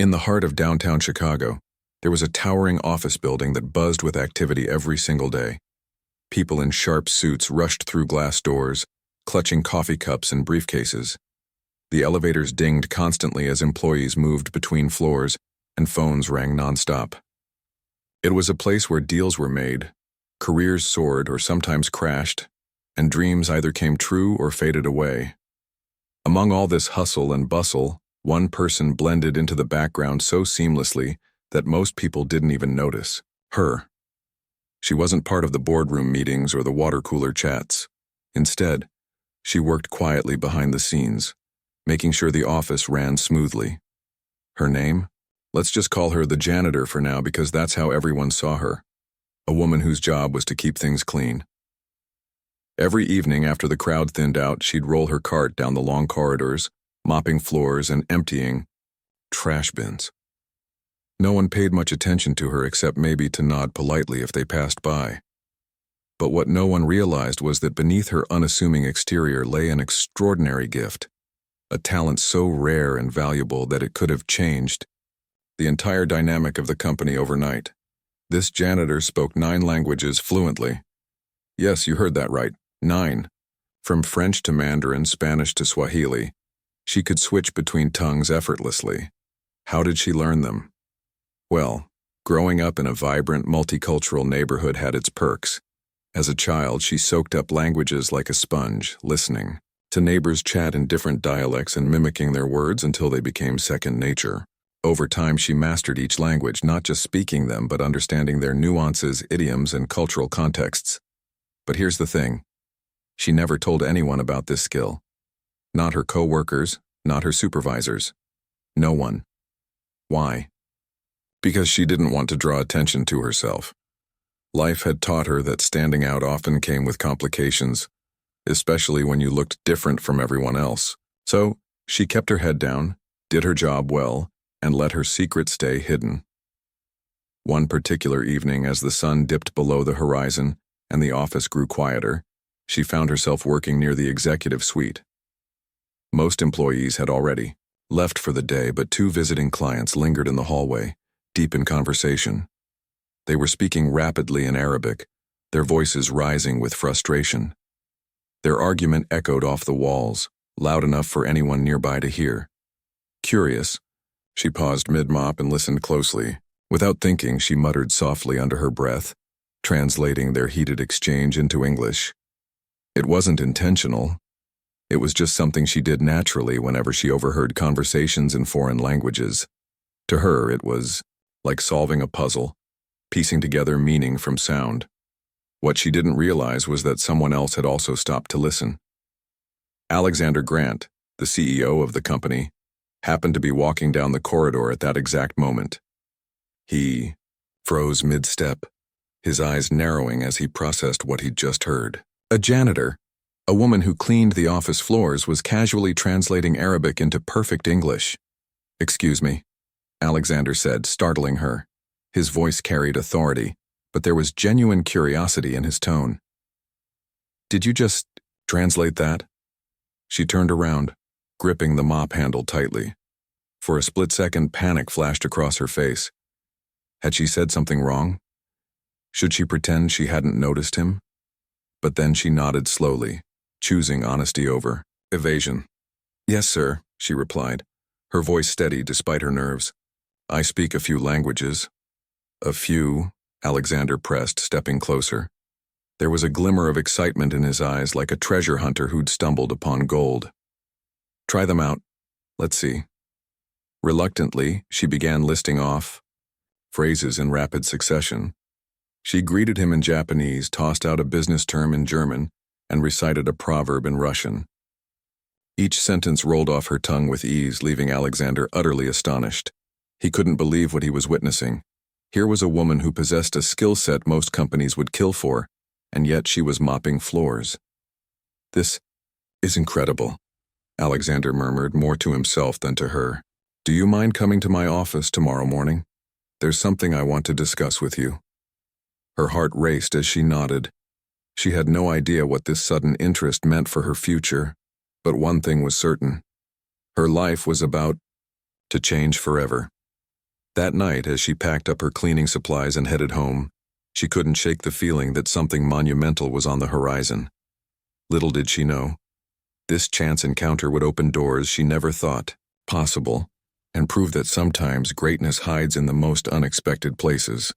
In the heart of downtown Chicago, there was a towering office building that buzzed with activity every single day. People in sharp suits rushed through glass doors, clutching coffee cups and briefcases. The elevators dinged constantly as employees moved between floors, and phones rang nonstop. It was a place where deals were made, careers soared or sometimes crashed, and dreams either came true or faded away. Among all this hustle and bustle, one person blended into the background so seamlessly that most people didn't even notice. Her. She wasn't part of the boardroom meetings or the water cooler chats. Instead, she worked quietly behind the scenes, making sure the office ran smoothly. Her name? Let's just call her the janitor for now because that's how everyone saw her. A woman whose job was to keep things clean. Every evening after the crowd thinned out, she'd roll her cart down the long corridors, mopping floors and emptying trash bins. No one paid much attention to her except maybe to nod politely if they passed by. But what no one realized was that beneath her unassuming exterior lay an extraordinary gift, a talent so rare and valuable that it could have changed the entire dynamic of the company overnight. This janitor spoke 9 languages fluently. Yes, you heard that right, 9. From French to Mandarin, Spanish to Swahili, she could switch between tongues effortlessly. How did she learn them? Well, growing up in a vibrant, multicultural neighborhood had its perks. As a child, she soaked up languages like a sponge, listening to neighbors chat in different dialects and mimicking their words until they became second nature. Over time, she mastered each language, not just speaking them, but understanding their nuances, idioms, and cultural contexts. But here's the thing. She never told anyone about this skill. Not her co-workers, not her supervisors. No one. Why? Because she didn't want to draw attention to herself. Life had taught her that standing out often came with complications, especially when you looked different from everyone else. So, she kept her head down, did her job well, and let her secret stay hidden. One particular evening, as the sun dipped below the horizon and the office grew quieter, she found herself working near the executive suite. Most employees had already left for the day, but 2 visiting clients lingered in the hallway, deep in conversation. They were speaking rapidly in Arabic, their voices rising with frustration. Their argument echoed off the walls, loud enough for anyone nearby to hear. Curious, she paused mid-mop and listened closely. Without thinking, she muttered softly under her breath, translating their heated exchange into English. It wasn't intentional. It was just something she did naturally whenever she overheard conversations in foreign languages. To her, it was like solving a puzzle, piecing together meaning from sound. What she didn't realize was that someone else had also stopped to listen. Alexander Grant, the CEO of the company, happened to be walking down the corridor at that exact moment. He froze mid-step, his eyes narrowing as he processed what he'd just heard. A janitor, a woman who cleaned the office floors, was casually translating Arabic into perfect English. "Excuse me," Alexander said, startling her. His voice carried authority, but there was genuine curiosity in his tone. "Did you just translate that?" She turned around, gripping the mop handle tightly. For a split second, panic flashed across her face. Had she said something wrong? Should she pretend she hadn't noticed him? But then she nodded slowly, choosing honesty over evasion. "Yes, sir," she replied, her voice steady despite her nerves. "I speak a few languages." "A few?" Alexander pressed, stepping closer. There was a glimmer of excitement in his eyes, like a treasure hunter who'd stumbled upon gold. "Try them out. Let's see." Reluctantly, she began listing off phrases in rapid succession. She greeted him in Japanese, tossed out a business term in German, and recited a proverb in Russian. Each sentence rolled off her tongue with ease, leaving Alexander utterly astonished. He couldn't believe what he was witnessing. Here was a woman who possessed a skill set most companies would kill for, and yet she was mopping floors. "This is incredible," Alexander murmured, more to himself than to her. "Do you mind coming to my office tomorrow morning? There's something I want to discuss with you." Her heart raced as she nodded. She had no idea what this sudden interest meant for her future, but one thing was certain. Her life was about to change forever. That night, as she packed up her cleaning supplies and headed home, she couldn't shake the feeling that something monumental was on the horizon. Little did she know, this chance encounter would open doors she never thought possible and prove that sometimes greatness hides in the most unexpected places.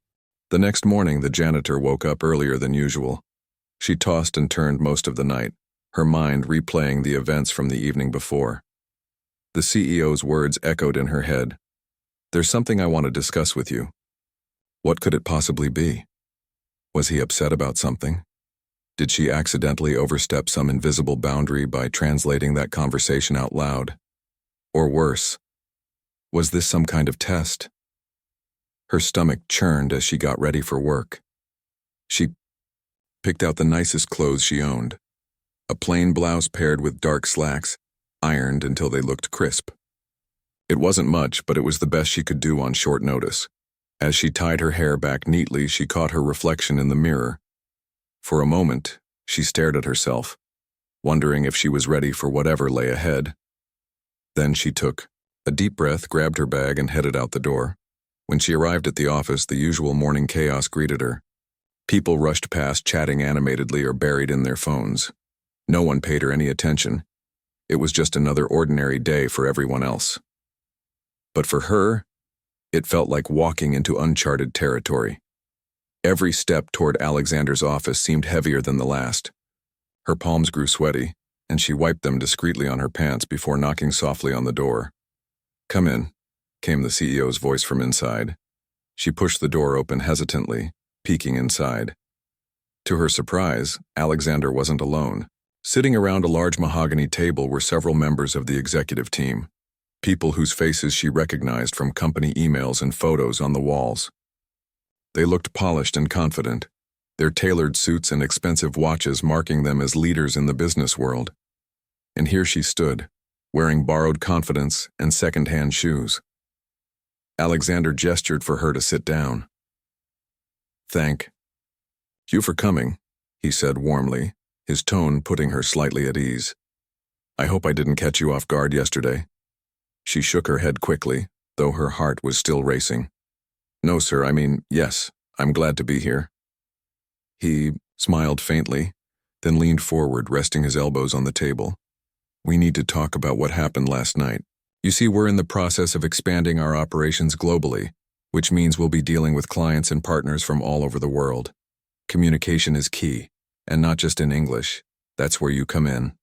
The next morning, the janitor woke up earlier than usual. She tossed and turned most of the night, her mind replaying the events from the evening before. The CEO's words echoed in her head. "There's something I want to discuss with you." What could it possibly be? Was he upset about something? Did she accidentally overstep some invisible boundary by translating that conversation out loud? Or worse, was this some kind of test? Her stomach churned as she got ready for work. She picked out the nicest clothes she owned. A plain blouse paired with dark slacks, ironed until they looked crisp. It wasn't much, but it was the best she could do on short notice. As she tied her hair back neatly, she caught her reflection in the mirror. For a moment, she stared at herself, wondering if she was ready for whatever lay ahead. Then she took a deep breath, grabbed her bag, and headed out the door. When she arrived at the office, the usual morning chaos greeted her. People rushed past, chatting animatedly or buried in their phones. No one paid her any attention. It was just another ordinary day for everyone else. But for her, it felt like walking into uncharted territory. Every step toward Alexander's office seemed heavier than the last. Her palms grew sweaty, and she wiped them discreetly on her pants before knocking softly on the door. "Come in," came the CEO's voice from inside. She pushed the door open hesitantly, peeking inside. To her surprise, Alexander wasn't alone. Sitting around a large mahogany table were several members of the executive team, people whose faces she recognized from company emails and photos on the walls. They looked polished and confident, their tailored suits and expensive watches marking them as leaders in the business world. And here she stood, wearing borrowed confidence and second-hand shoes. Alexander gestured for her to sit down. "Thank you for coming," he said warmly, his tone putting her slightly at ease. "I hope I didn't catch you off guard yesterday." She shook her head quickly, though her heart was still racing. "No, sir, yes, I'm glad to be here." He smiled faintly, then leaned forward, resting his elbows on the table. "We need to talk about what happened last night. You see, we're in the process of expanding our operations globally, which means we'll be dealing with clients and partners from all over the world. Communication is key, and not just in English. That's where you come in."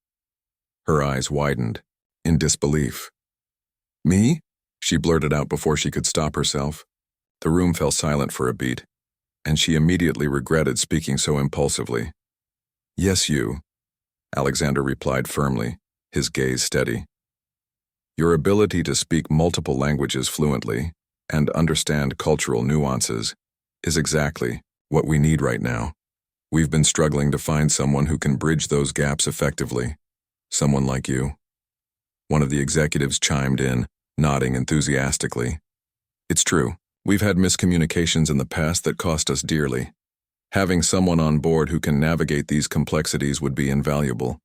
Her eyes widened, in disbelief. "Me?" she blurted out before she could stop herself. The room fell silent for a beat, and she immediately regretted speaking so impulsively. "Yes, you," Alexander replied firmly, his gaze steady. "Your ability to speak multiple languages fluently and understand cultural nuances is exactly what we need right now. We've been struggling to find someone who can bridge those gaps effectively. Someone like you." One of the executives chimed in, nodding enthusiastically. "It's true. We've had miscommunications in the past that cost us dearly. Having someone on board who can navigate these complexities would be invaluable."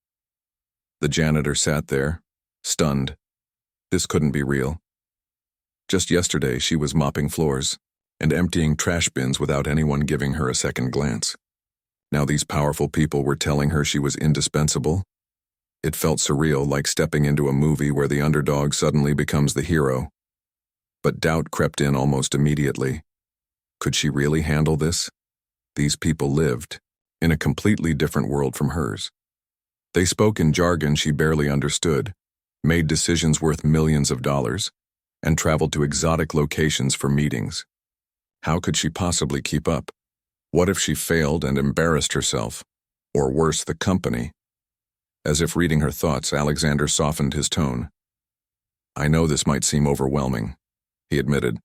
The janitor sat there, stunned. This couldn't be real. Just yesterday, she was mopping floors and emptying trash bins without anyone giving her a second glance. Now these powerful people were telling her she was indispensable. It felt surreal, like stepping into a movie where the underdog suddenly becomes the hero. But doubt crept in almost immediately. Could she really handle this? These people lived in a completely different world from hers. They spoke in jargon she barely understood, made decisions worth millions of dollars, and traveled to exotic locations for meetings. How could she possibly keep up? What if she failed and embarrassed herself, or worse, the company? As if reading her thoughts, Alexander softened his tone. "I know this might seem overwhelming," he admitted.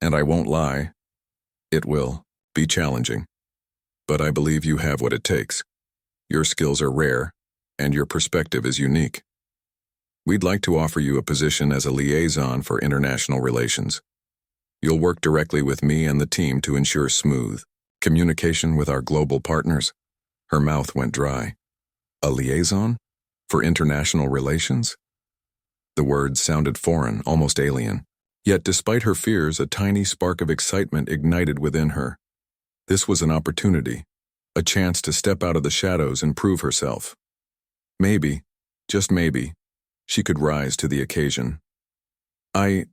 "And I won't lie, it will be challenging. But I believe you have what it takes. Your skills are rare, and your perspective is unique. We'd like to offer you a position as a liaison for international relations. You'll work directly with me and the team to ensure smooth communication with our global partners." Her mouth went dry. A liaison? For international relations? The words sounded foreign, almost alien. Yet despite her fears, a tiny spark of excitement ignited within her. This was an opportunity, a chance to step out of the shadows and prove herself. Maybe, just maybe, she could rise to the occasion. I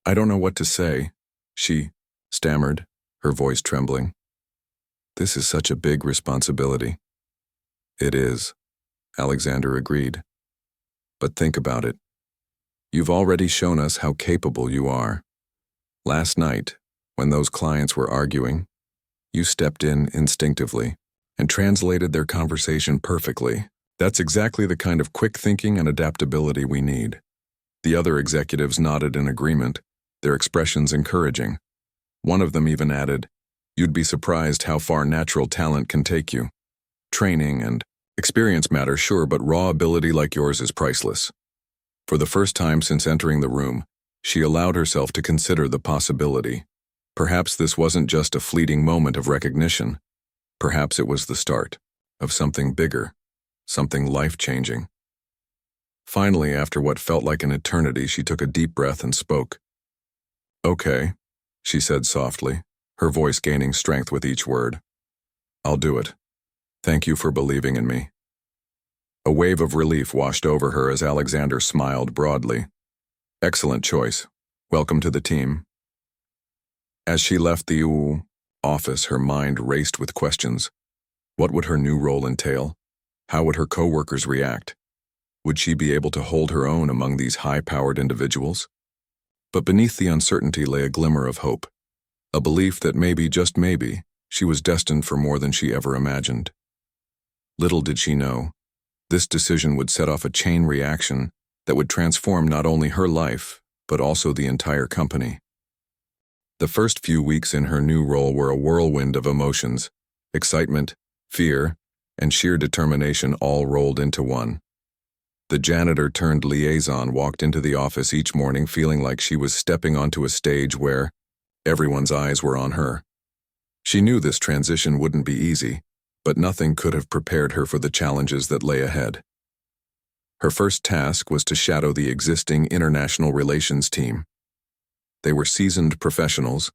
don't know what to say, she stammered, her voice trembling. This is such a big responsibility. It is, Alexander agreed. But think about it. You've already shown us how capable you are. Last night, when those clients were arguing, you stepped in instinctively and translated their conversation perfectly. That's exactly the kind of quick thinking and adaptability we need. The other executives nodded in agreement, their expressions encouraging. One of them even added, "You'd be surprised how far natural talent can take you. Training and experience matter, sure, but raw ability like yours is priceless." For the first time since entering the room, she allowed herself to consider the possibility. Perhaps this wasn't just a fleeting moment of recognition. Perhaps it was the start of something bigger, something life-changing. Finally, after what felt like an eternity, she took a deep breath and spoke. "Okay," she said softly, her voice gaining strength with each word. "I'll do it. Thank you for believing in me." A wave of relief washed over her as Alexander smiled broadly. "Excellent choice. Welcome to the team." As she left the office, her mind raced with questions. What would her new role entail? How would her coworkers react? Would she be able to hold her own among these high-powered individuals? But beneath the uncertainty lay a glimmer of hope, a belief that maybe, just maybe, she was destined for more than she ever imagined. Little did she know, this decision would set off a chain reaction that would transform not only her life, but also the entire company. The first few weeks in her new role were a whirlwind of emotions, excitement, fear, and sheer determination all rolled into one. The janitor turned liaison walked into the office each morning feeling like she was stepping onto a stage where everyone's eyes were on her. She knew this transition wouldn't be easy, but nothing could have prepared her for the challenges that lay ahead. Her first task was to shadow the existing international relations team. They were seasoned professionals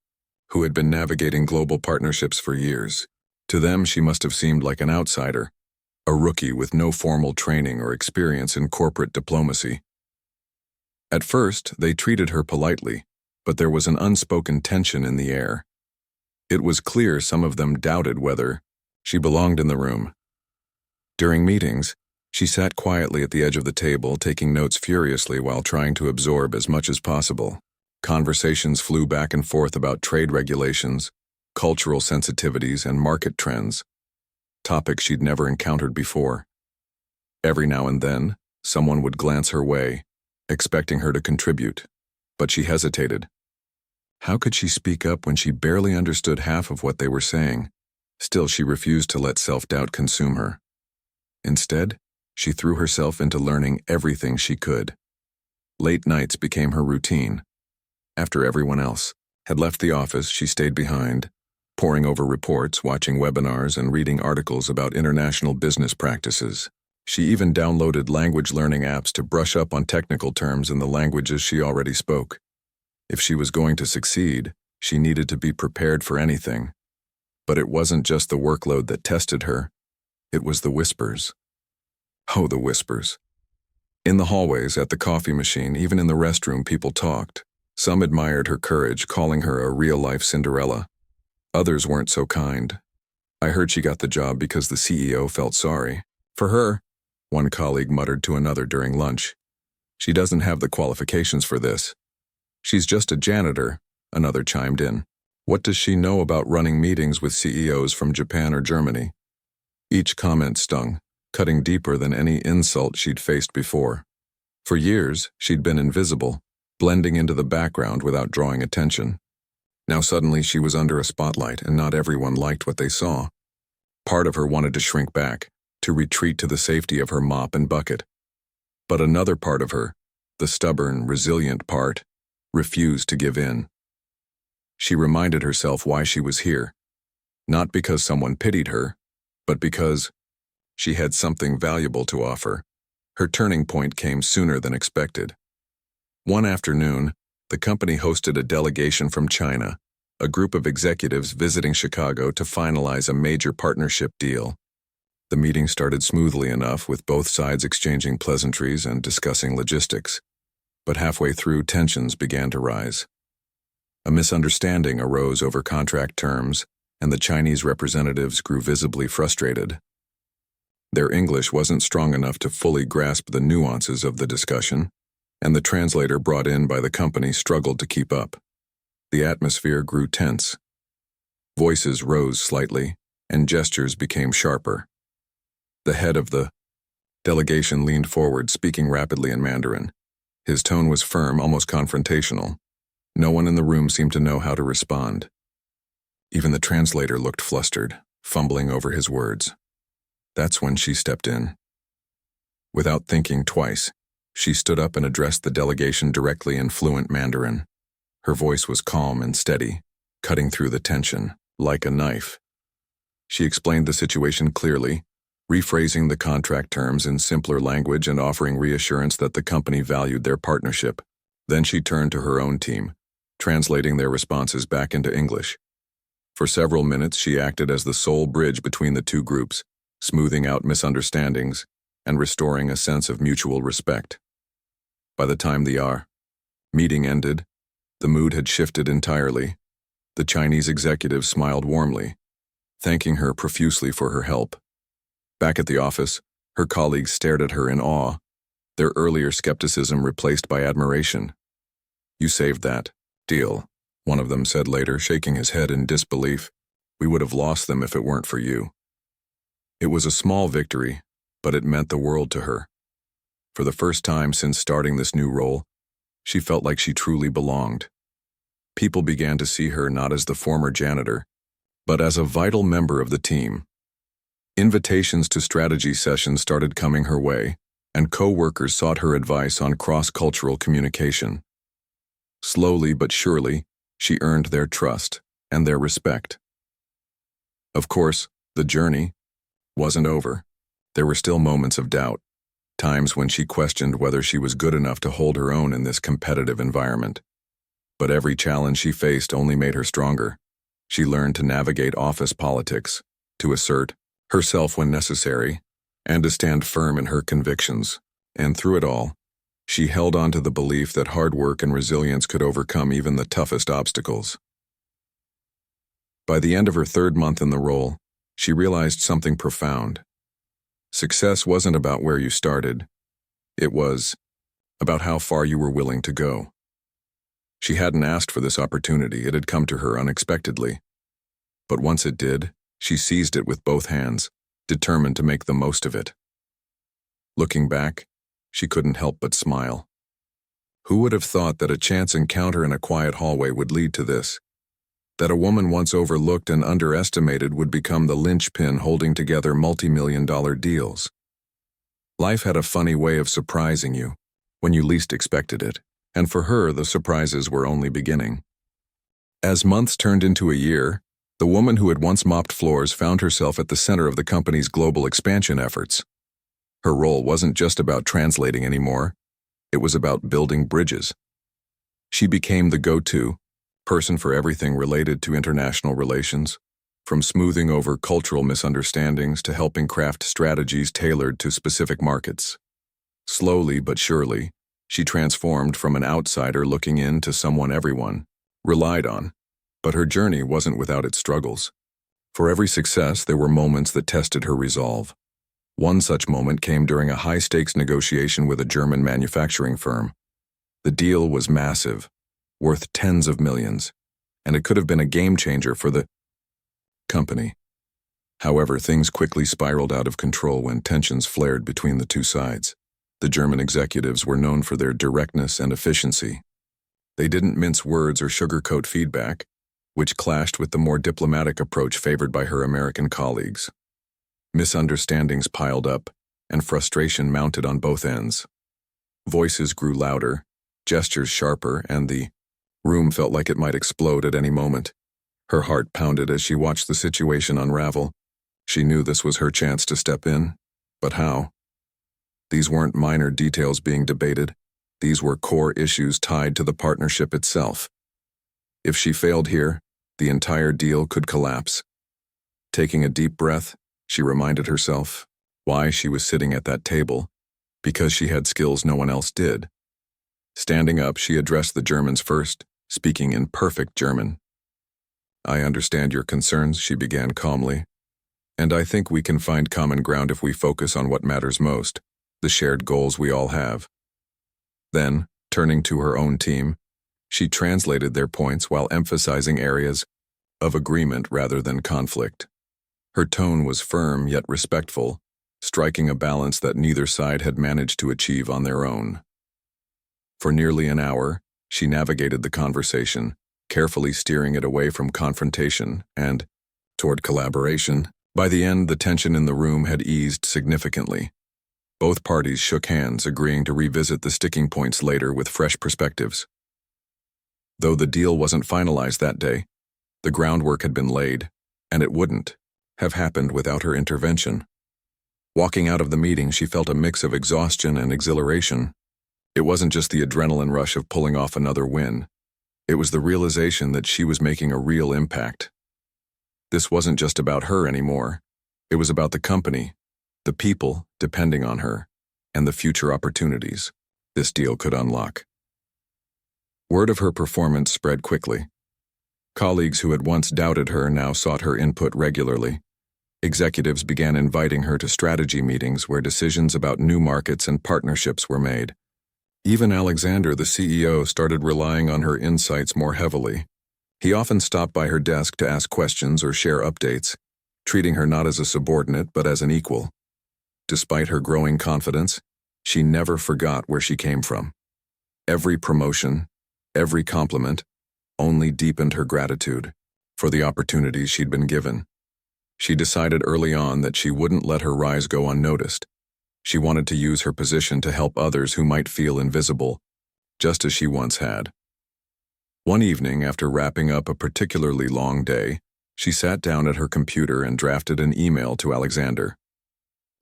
who had been navigating global partnerships for years. To them, she must have seemed like an outsider, a rookie with no formal training or experience in corporate diplomacy. At first, they treated her politely, but there was an unspoken tension in the air. It was clear some of them doubted whether she belonged in the room. During meetings, she sat quietly at the edge of the table, taking notes furiously while trying to absorb as much as possible. Conversations flew back and forth about trade regulations, cultural sensitivities, and market trends, topics she'd never encountered before. Every now and then, someone would glance her way, expecting her to contribute, but she hesitated. How could she speak up when she barely understood half of what they were saying? Still, she refused to let self-doubt consume her. Instead, she threw herself into learning everything she could. Late nights became her routine. After everyone else had left the office, she stayed behind, poring over reports, watching webinars, and reading articles about international business practices. She even downloaded language learning apps to brush up on technical terms in the languages she already spoke. If she was going to succeed, she needed to be prepared for anything. But it wasn't just the workload that tested her. It was the whispers. Oh, the whispers. In the hallways, at the coffee machine, even in the restroom, people talked. Some admired her courage, calling her a real-life Cinderella. Others weren't so kind. "I heard she got the job because the CEO felt sorry for her," one colleague muttered to another during lunch. "She doesn't have the qualifications for this. She's just a janitor," another chimed in. "What does she know about running meetings with CEOs from Japan or Germany?" Each comment stung, cutting deeper than any insult she'd faced before. For years, she'd been invisible, blending into the background without drawing attention. Now suddenly she was under a spotlight, and not everyone liked what they saw. Part of her wanted to shrink back, to retreat to the safety of her mop and bucket. But another part of her, the stubborn, resilient part, refused to give in. She reminded herself why she was here, not because someone pitied her, but because she had something valuable to offer. Her turning point came sooner than expected. One afternoon, The company hosted a delegation from China, a group of executives visiting Chicago to finalize a major partnership deal. The meeting started smoothly enough, with both sides exchanging pleasantries and discussing logistics. But halfway through, tensions began to rise. A misunderstanding arose over contract terms, and the Chinese representatives grew visibly frustrated. Their English wasn't strong enough to fully grasp the nuances of the discussion, and the translator brought in by the company struggled to keep up. The atmosphere grew tense. Voices rose slightly, and gestures became sharper. The head of the delegation leaned forward, speaking rapidly in Mandarin. His tone was firm, almost confrontational. No one in the room seemed to know how to respond. Even the translator looked flustered, fumbling over his words. That's when she stepped in. Without thinking twice, she stood up and addressed the delegation directly in fluent Mandarin. Her voice was calm and steady, cutting through the tension, like a knife. She explained the situation clearly, rephrasing the contract terms in simpler language and offering reassurance that the company valued their partnership. Then she turned to her own team, translating their responses back into English. For several minutes, she acted as the sole bridge between the two groups, smoothing out misunderstandings and restoring a sense of mutual respect. By the time the meeting ended, the mood had shifted entirely. The Chinese executive smiled warmly, thanking her profusely for her help. Back at the office, her colleagues stared at her in awe, their earlier skepticism replaced by admiration. "You saved that deal," one of them said later, shaking his head in disbelief. "We would have lost them if it weren't for you." It was a small victory, but it meant the world to her. For the first time since starting this new role, she felt like she truly belonged. People began to see her not as the former janitor, but as a vital member of the team. Invitations to strategy sessions started coming her way, and co-workers sought her advice on cross-cultural communication. Slowly but surely, she earned their trust and their respect. Of course, the journey wasn't over. There were still moments of doubt, times when she questioned whether she was good enough to hold her own in this competitive environment. But every challenge she faced only made her stronger. She learned to navigate office politics, to assert herself when necessary, and to stand firm in her convictions. And through it all, she held on to the belief that hard work and resilience could overcome even the toughest obstacles. By the end of her third month in the role, she realized something profound. Success wasn't about where you started. It was about how far you were willing to go. She hadn't asked for this opportunity, it had come to her unexpectedly. But once it did, she seized it with both hands, determined to make the most of it. Looking back, she couldn't help but smile. Who would have thought that a chance encounter in a quiet hallway would lead to this? That a woman once overlooked and underestimated would become the linchpin holding together multi-million-dollar deals. Life had a funny way of surprising you when you least expected it, and for her, the surprises were only beginning. As months turned into a year, the woman who had once mopped floors found herself at the center of the company's global expansion efforts. Her role wasn't just about translating anymore, it was about building bridges. She became the go-to person for everything related to international relations, from smoothing over cultural misunderstandings to helping craft strategies tailored to specific markets. Slowly but surely, she transformed from an outsider looking in to someone everyone relied on. But her journey wasn't without its struggles. For every success, there were moments that tested her resolve. One such moment came during a high-stakes negotiation with a German manufacturing firm. The deal was massive, worth tens of millions, and it could have been a game-changer for the company. However, things quickly spiraled out of control when tensions flared between the two sides. The German executives were known for their directness and efficiency. They didn't mince words or sugarcoat feedback, which clashed with the more diplomatic approach favored by her American colleagues. Misunderstandings piled up, and frustration mounted on both ends. Voices grew louder, gestures sharper, and the room felt like it might explode at any moment. Her heart pounded as she watched the situation unravel. She knew this was her chance to step in, but how? These weren't minor details being debated. These were core issues tied to the partnership itself. If she failed here, the entire deal could collapse. Taking a deep breath, she reminded herself why she was sitting at that table, because she had skills no one else did. Standing up, she addressed the Germans first, speaking in perfect German. "I understand your concerns," she began calmly, "and I think we can find common ground if we focus on what matters most, the shared goals we all have." Then, turning to her own team, she translated their points while emphasizing areas of agreement rather than conflict. Her tone was firm yet respectful, striking a balance that neither side had managed to achieve on their own. For nearly an hour, she navigated the conversation, carefully steering it away from confrontation and toward collaboration. By the end, the tension in the room had eased significantly. Both parties shook hands, agreeing to revisit the sticking points later with fresh perspectives. Though the deal wasn't finalized that day, the groundwork had been laid, and it wouldn't have happened without her intervention. Walking out of the meeting, she felt a mix of exhaustion and exhilaration. It wasn't just the adrenaline rush of pulling off another win. It was the realization that she was making a real impact. This wasn't just about her anymore. It was about the company, the people depending on her, and the future opportunities this deal could unlock. Word of her performance spread quickly. Colleagues who had once doubted her now sought her input regularly. Executives began inviting her to strategy meetings where decisions about new markets and partnerships were made. Even Alexander, the CEO, started relying on her insights more heavily. He often stopped by her desk to ask questions or share updates, treating her not as a subordinate but as an equal. Despite her growing confidence, she never forgot where she came from. Every promotion, every compliment, only deepened her gratitude for the opportunities she'd been given. She decided early on that she wouldn't let her rise go unnoticed. She wanted to use her position to help others who might feel invisible, just as she once had. One evening, after wrapping up a particularly long day, she sat down at her computer and drafted an email to Alexander.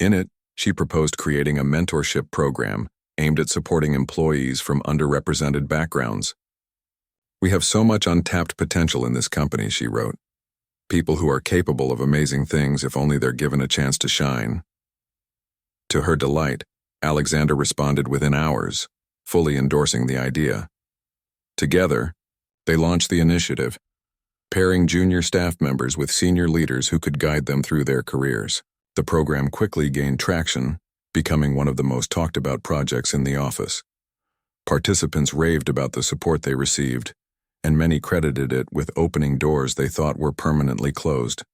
In it, she proposed creating a mentorship program aimed at supporting employees from underrepresented backgrounds. "We have so much untapped potential in this company," she wrote. "People who are capable of amazing things if only they're given a chance to shine." To her delight, Alexander responded within hours, fully endorsing the idea. Together, they launched the initiative, pairing junior staff members with senior leaders who could guide them through their careers. The program quickly gained traction, becoming one of the most talked about projects in the office. Participants raved about the support they received, and many credited it with opening doors they thought were permanently closed.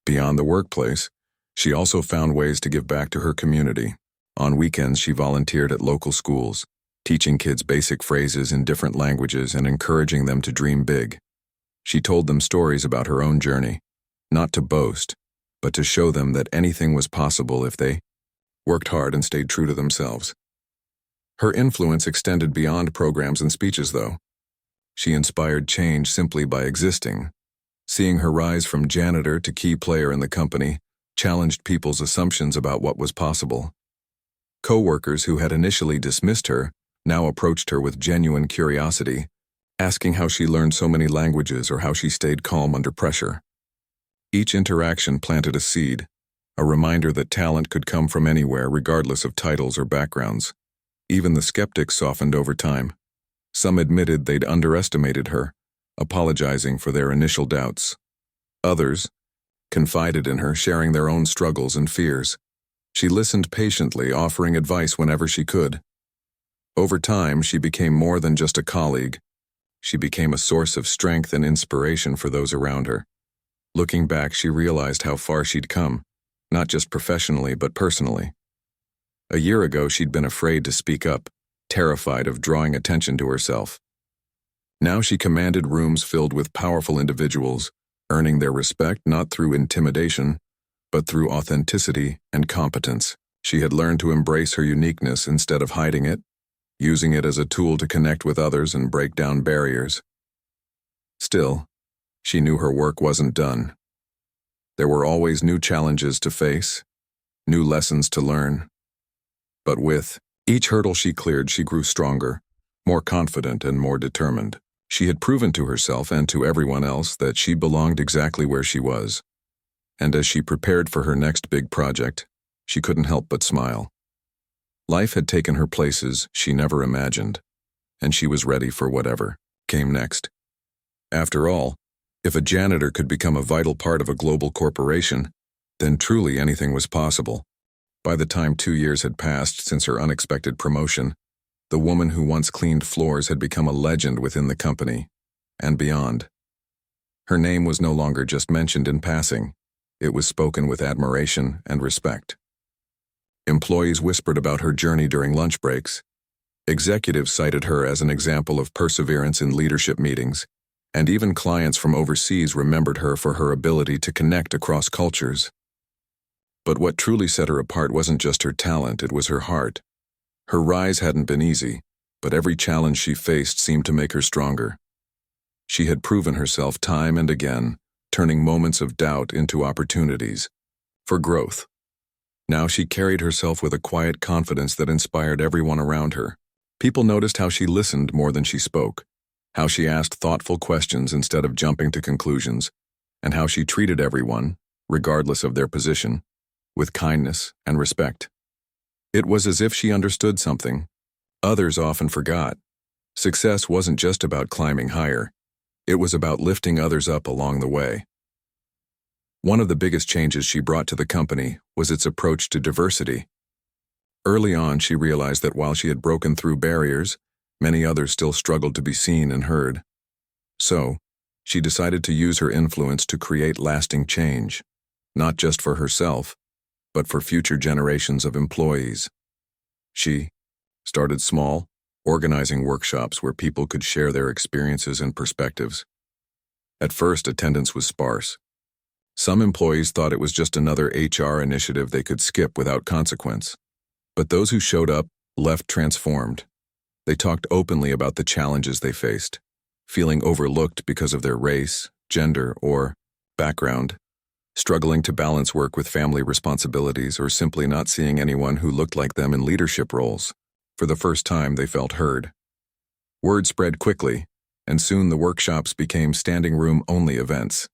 Beyond the workplace, she also found ways to give back to her community. On weekends, she volunteered at local schools, teaching kids basic phrases in different languages and encouraging them to dream big. She told them stories about her own journey, not to boast, but to show them that anything was possible if they worked hard and stayed true to themselves. Her influence extended beyond programs and speeches, though. She inspired change simply by existing. Seeing her rise from janitor to key player in the company challenged people's assumptions about what was possible. Co-workers who had initially dismissed her now approached her with genuine curiosity, asking how she learned so many languages or how she stayed calm under pressure. Each interaction planted a seed, a reminder that talent could come from anywhere regardless of titles or backgrounds. Even the skeptics softened over time. Some admitted they'd underestimated her, apologizing for their initial doubts. Others confided in her, sharing their own struggles and fears. She listened patiently, offering advice whenever she could. Over time, she became more than just a colleague. She became a source of strength and inspiration for those around her. Looking back, she realized how far she'd come, not just professionally but personally. A year ago, she'd been afraid to speak up, terrified of drawing attention to herself. Now she commanded rooms filled with powerful individuals, earning their respect not through intimidation, but through authenticity and competence. She had learned to embrace her uniqueness instead of hiding it, using it as a tool to connect with others and break down barriers. Still, she knew her work wasn't done. There were always new challenges to face, new lessons to learn. But with Each hurdle she cleared, she grew stronger, more confident and more determined. She had proven to herself and to everyone else that she belonged exactly where she was. And as she prepared for her next big project, she couldn't help but smile. Life had taken her places she never imagined, and she was ready for whatever came next. After all, if a janitor could become a vital part of a global corporation, then truly anything was possible. By the time 2 years had passed since her unexpected promotion, the woman who once cleaned floors had become a legend within the company and beyond. Her name was no longer just mentioned in passing. It was spoken with admiration and respect. Employees whispered about her journey during lunch breaks. Executives cited her as an example of perseverance in leadership meetings, and even clients from overseas remembered her for her ability to connect across cultures. But what truly set her apart wasn't just her talent, it was her heart. Her rise hadn't been easy, but every challenge she faced seemed to make her stronger. She had proven herself time and again, turning moments of doubt into opportunities for growth. Now she carried herself with a quiet confidence that inspired everyone around her. People noticed how she listened more than she spoke, how she asked thoughtful questions instead of jumping to conclusions, and how she treated everyone, regardless of their position, with kindness and respect. It was as if she understood something others often forgot. Success wasn't just about climbing higher. It was about lifting others up along the way. One of the biggest changes she brought to the company was its approach to diversity. Early on, she realized that while she had broken through barriers, many others still struggled to be seen and heard. So, she decided to use her influence to create lasting change, not just for herself, but for future generations of employees. She started small, organizing workshops where people could share their experiences and perspectives. At first, attendance was sparse. Some employees thought it was just another HR initiative they could skip without consequence. But those who showed up left transformed. They talked openly about the challenges they faced, feeling overlooked because of their race, gender, or background, struggling to balance work with family responsibilities, or simply not seeing anyone who looked like them in leadership roles. For the first time, they felt heard. Word spread quickly, and soon the workshops became standing room-only events.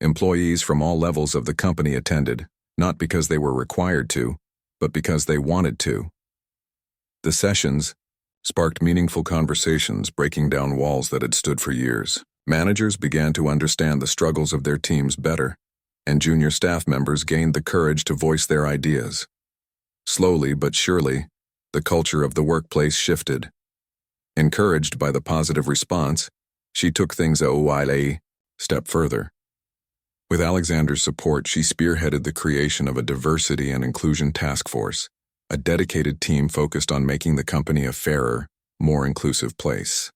Employees from all levels of the company attended, not because they were required to, but because they wanted to. The sessions sparked meaningful conversations, breaking down walls that had stood for years. Managers began to understand the struggles of their teams better, and junior staff members gained the courage to voice their ideas. Slowly but surely, the culture of the workplace shifted. Encouraged by the positive response, she took things a step further. With Alexander's support, she spearheaded the creation of a diversity and inclusion task force, a dedicated team focused on making the company a fairer, more inclusive place.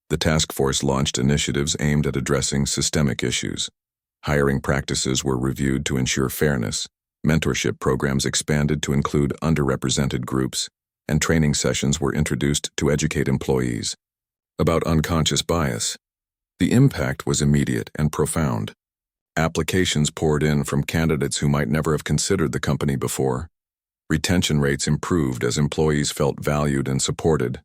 The task force launched initiatives aimed at addressing systemic issues. Hiring practices were reviewed to ensure fairness, mentorship programs expanded to include underrepresented groups, and training sessions were introduced to educate employees about unconscious bias. The impact was immediate and profound. Applications poured in from candidates who might never have considered the company before. Retention rates improved as employees felt valued and supported.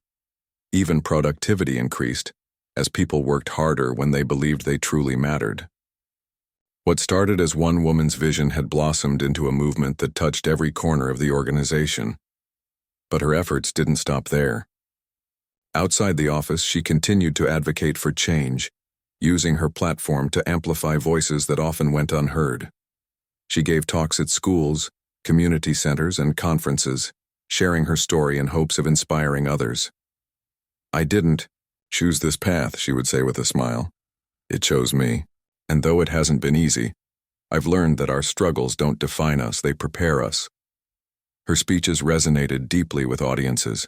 Even productivity increased, as people worked harder when they believed they truly mattered. What started as one woman's vision had blossomed into a movement that touched every corner of the organization. But her efforts didn't stop there. Outside the office, she continued to advocate for change, using her platform to amplify voices that often went unheard. She gave talks at schools, community centers, and conferences, sharing her story in hopes of inspiring others. "I didn't choose this path," she would say with a smile. "It chose me, and though it hasn't been easy, I've learned that our struggles don't define us, they prepare us." Her speeches resonated deeply with audiences.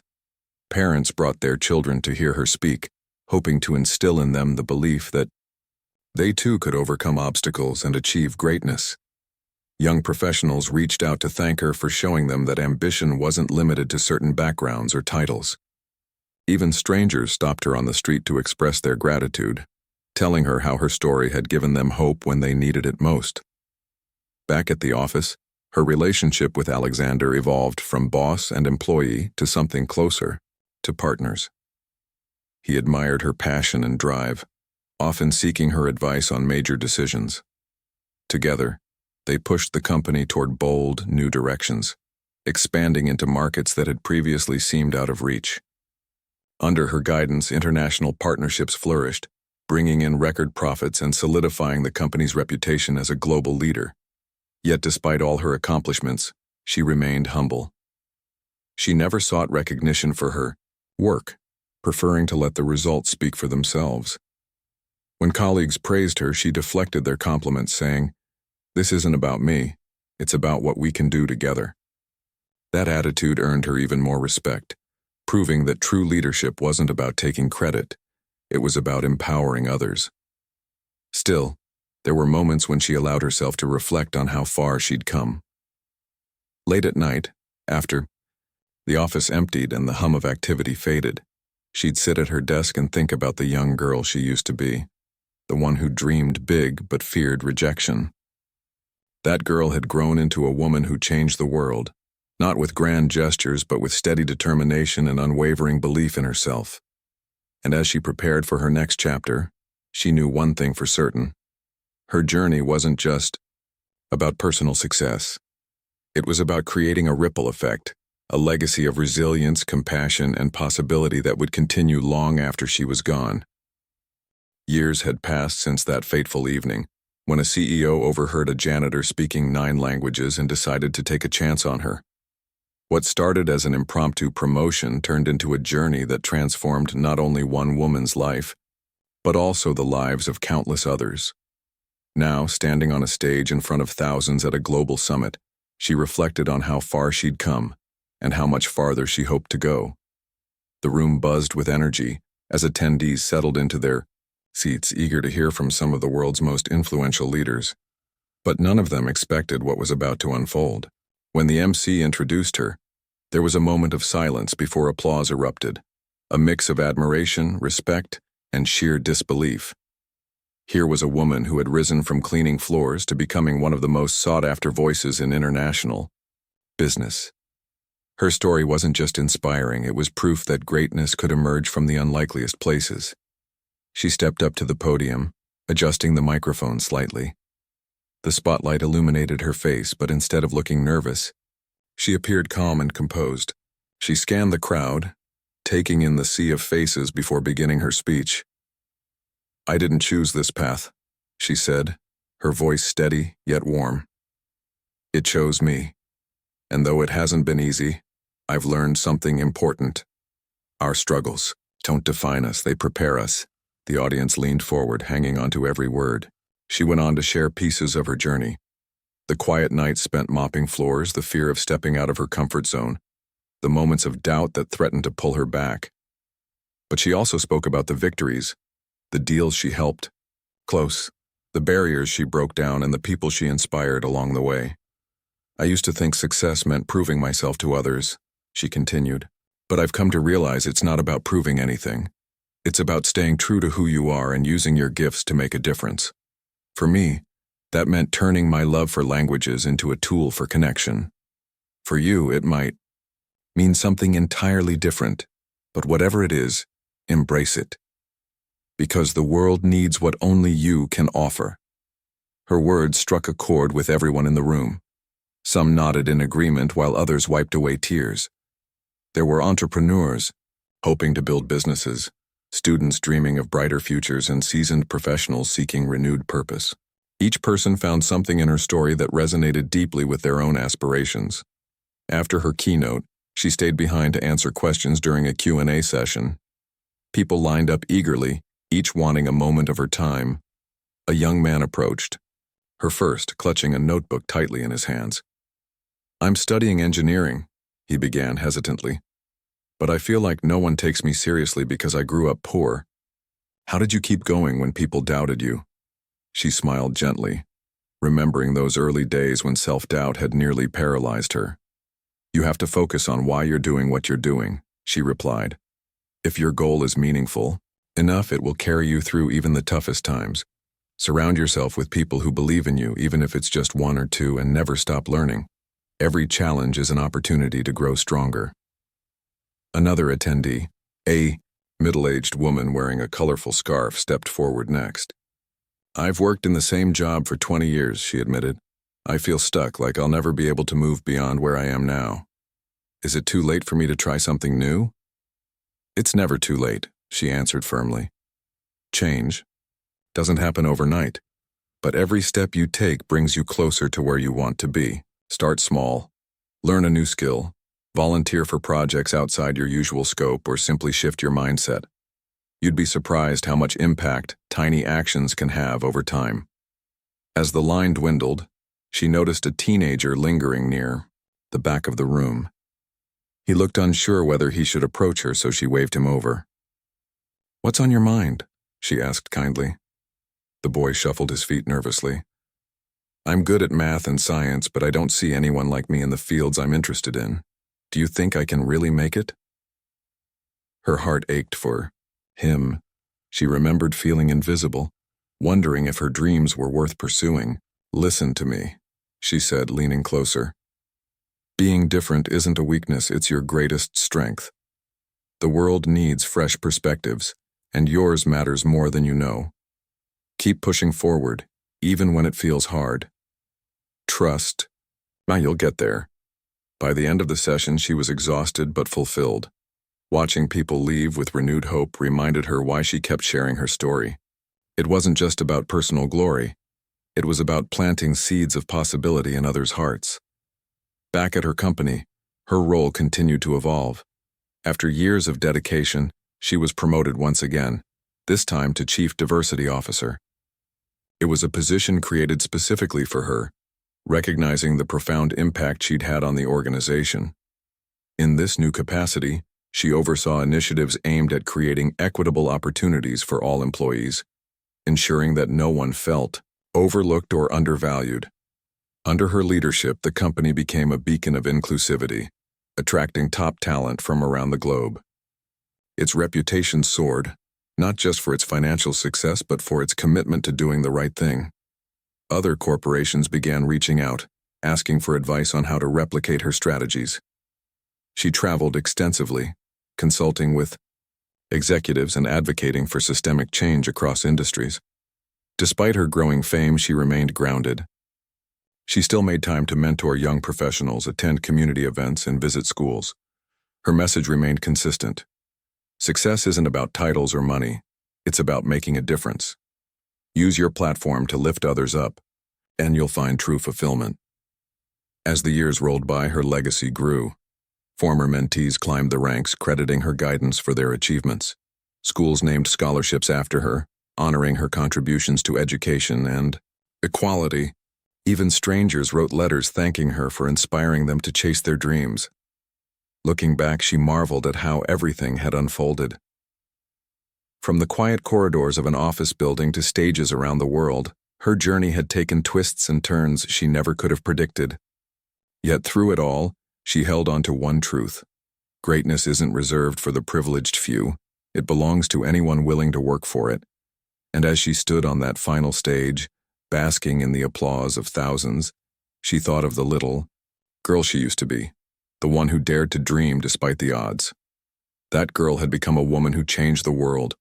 Parents brought their children to hear her speak, hoping to instill in them the belief that they too could overcome obstacles and achieve greatness. Young professionals reached out to thank her for showing them that ambition wasn't limited to certain backgrounds or titles. Even strangers stopped her on the street to express their gratitude, telling her how her story had given them hope when they needed it most. Back at the office, Her relationship with Alexander evolved from boss and employee to something closer, to partners. He admired her passion and drive, often seeking her advice on major decisions. Together, they pushed the company toward bold, new directions, expanding into markets that had previously seemed out of reach. Under her guidance, international partnerships flourished, bringing in record profits and solidifying the company's reputation as a global leader. Yet despite all her accomplishments, she remained humble. She never sought recognition for her work, preferring to let the results speak for themselves. When colleagues praised her, she deflected their compliments, saying, "This isn't about me, it's about what we can do together." That attitude earned her even more respect, proving that true leadership wasn't about taking credit, it was about empowering others. Still, there were moments when she allowed herself to reflect on how far she'd come. Late at night, after the office emptied and the hum of activity faded, she'd sit at her desk and think about the young girl she used to be, the one who dreamed big but feared rejection. That girl had grown into a woman who changed the world, not with grand gestures but with steady determination and unwavering belief in herself. And as she prepared for her next chapter, she knew one thing for certain. Her journey wasn't just about personal success. It was about creating a ripple effect, a legacy of resilience, compassion, and possibility that would continue long after she was gone. Years had passed since that fateful evening, when a CEO overheard a janitor speaking 9 languages and decided to take a chance on her. What started as an impromptu promotion turned into a journey that transformed not only one woman's life, but also the lives of countless others. Now, standing on a stage in front of thousands at a global summit, she reflected on how far she'd come and how much farther she hoped to go. The room buzzed with energy as attendees settled into their seats, eager to hear from some of the world's most influential leaders. But none of them expected what was about to unfold. When the MC introduced her, there was a moment of silence before applause erupted, a mix of admiration, respect, and sheer disbelief. Here was a woman who had risen from cleaning floors to becoming one of the most sought-after voices in international business. Her story wasn't just inspiring, it was proof that greatness could emerge from the unlikeliest places. She stepped up to the podium, adjusting the microphone slightly. The spotlight illuminated her face, but instead of looking nervous, she appeared calm and composed. She scanned the crowd, taking in the sea of faces before beginning her speech. "I didn't choose this path," she said, her voice steady yet warm. "It chose me. And though it hasn't been easy, I've learned something important. Our struggles don't define us, they prepare us." The audience leaned forward, hanging onto every word. She went on to share pieces of her journey. The quiet nights spent mopping floors, the fear of stepping out of her comfort zone, the moments of doubt that threatened to pull her back. But she also spoke about the victories, the deals she helped close, the barriers she broke down, and the people she inspired along the way. "I used to think success meant proving myself to others," she continued, "but I've come to realize it's not about proving anything. It's about staying true to who you are and using your gifts to make a difference. For me, that meant turning my love for languages into a tool for connection. For you, it might mean something entirely different, but whatever it is, embrace it. Because the world needs what only you can offer." Her words struck a chord with everyone in the room. Some nodded in agreement while others wiped away tears. There were entrepreneurs, hoping to build businesses, students dreaming of brighter futures, and seasoned professionals seeking renewed purpose. Each person found something in her story that resonated deeply with their own aspirations. After her keynote, she stayed behind to answer questions during a Q&A session. People lined up eagerly, each wanting a moment of her time. A young man approached, her first, clutching a notebook tightly in his hands. "I'm studying engineering," he began hesitantly. "But I feel like no one takes me seriously because I grew up poor. How did you keep going when people doubted you?" She smiled gently, remembering those early days when self-doubt had nearly paralyzed her. "You have to focus on why you're doing what you're doing," she replied. "If your goal is meaningful enough, it will carry you through even the toughest times. Surround yourself with people who believe in you, even if it's just one or two, and never stop learning." Every challenge is an opportunity to grow stronger. Another attendee, a middle-aged woman wearing a colorful scarf, stepped forward next. "I've worked in the same job for 20 years, she admitted. "I feel stuck, like I'll never be able to move beyond where I am now. Is it too late for me to try something new?" "It's never too late," she answered firmly. "Change doesn't happen overnight, but every step you take brings you closer to where you want to be. Start small. Learn a new skill. Volunteer for projects outside your usual scope, or simply shift your mindset. You'd be surprised how much impact tiny actions can have over time." As the line dwindled, she noticed a teenager lingering near the back of the room. He looked unsure whether he should approach her, so she waved him over. "What's on your mind?" she asked kindly. The boy shuffled his feet nervously. "I'm good at math and science, but I don't see anyone like me in the fields I'm interested in. Do you think I can really make it?" Her heart ached for him. She remembered feeling invisible, wondering if her dreams were worth pursuing. "Listen to me," she said, leaning closer. "Being different isn't a weakness, it's your greatest strength. The world needs fresh perspectives, and yours matters more than you know. Keep pushing forward, even when it feels hard. Trust. You'll get there." By the end of the session, she was exhausted but fulfilled. Watching people leave with renewed hope reminded her why she kept sharing her story. It wasn't just about personal glory. It was about planting seeds of possibility in others' hearts. Back at her company, her role continued to evolve. After years of dedication, she was promoted once again, this time to Chief Diversity Officer. It was a position created specifically for her, recognizing the profound impact she'd had on the organization. In this new capacity, she oversaw initiatives aimed at creating equitable opportunities for all employees, ensuring that no one felt overlooked or undervalued. Under her leadership, the company became a beacon of inclusivity, attracting top talent from around the globe. Its reputation soared, not just for its financial success but for its commitment to doing the right thing. Other corporations began reaching out, asking for advice on how to replicate her strategies. She traveled extensively, consulting with executives and advocating for systemic change across industries. Despite her growing fame, she remained grounded. She still made time to mentor young professionals, attend community events, and visit schools. Her message remained consistent. Success isn't about titles or money. It's about making a difference. Use your platform to lift others up, and you'll find true fulfillment. As the years rolled by, her legacy grew. Former mentees climbed the ranks, crediting her guidance for their achievements. Schools named scholarships after her, honoring her contributions to education and equality. Even strangers wrote letters thanking her for inspiring them to chase their dreams. Looking back, she marveled at how everything had unfolded. From the quiet corridors of an office building to stages around the world, her journey had taken twists and turns she never could have predicted. Yet through it all, she held on to one truth. Greatness isn't reserved for the privileged few. It belongs to anyone willing to work for it. And as she stood on that final stage, basking in the applause of thousands, she thought of the little girl she used to be, the one who dared to dream despite the odds. That girl had become a woman who changed the world,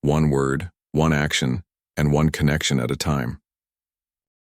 one word, one action, and one connection at a time.